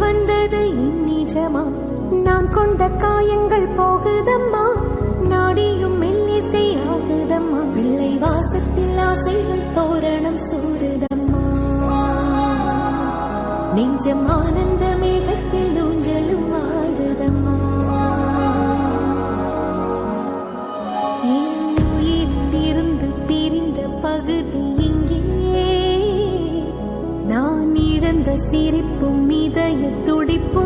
வந்தது இந்நிஜமா? நான் கொண்ட காயங்கள் போகுதம்மா, நாடியும் மெல்லிசை ஆகுதம்மா. பிள்ளை வாசத்தில் ஆசைகள் தோரணம் சூடுதம்மா. நெஞ்சம் ஆனந்த மேகத்தில் ஊஞ்சலும் ஆடுதம்மா. என் உயிரிலிருந்து பிரிந்த பகுதி இங்கே, நான் இழந்த சிரிப்பும் இதய துடிப்பும்